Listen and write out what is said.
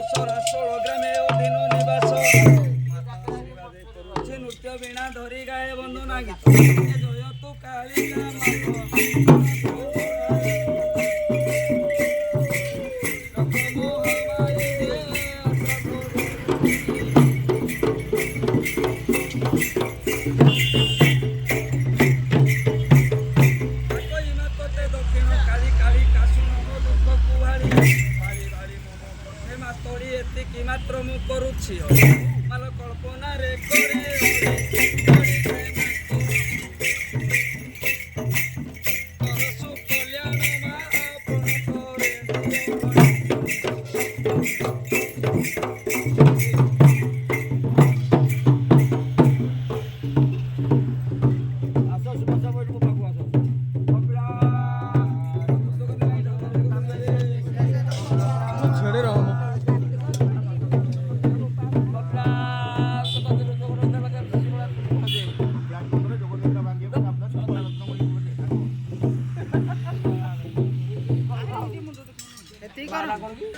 ଦଶରା 16 ଗ୍ରାମେ ଅଧୀନ ନିବାସ ମାତା ଆଶୀର୍ବାଦ କରୁଛି ନୃତ୍ୟ ବୀଣା ଧରି ଗାଏ ବନ୍ଦନା ଗୀତ ଜୟ ତୁ କାଳିକା ଦକ୍ଷିଣ କାଳି କାଳି କାଶୁଣ ଦୁଃଖକୁ ଭାଳି ଭାଳି ଭାଳି ମୋ ପଥେ ମାତୋଡ଼ି ଏତିକି ମାତ୍ର ମୁଁ କରୁଛି ମାଲ କଳ୍ପନାରେ କରେ କରସୁ କଲ୍ୟାଣ ମା ଆପଣ କରେ छेड़े रहो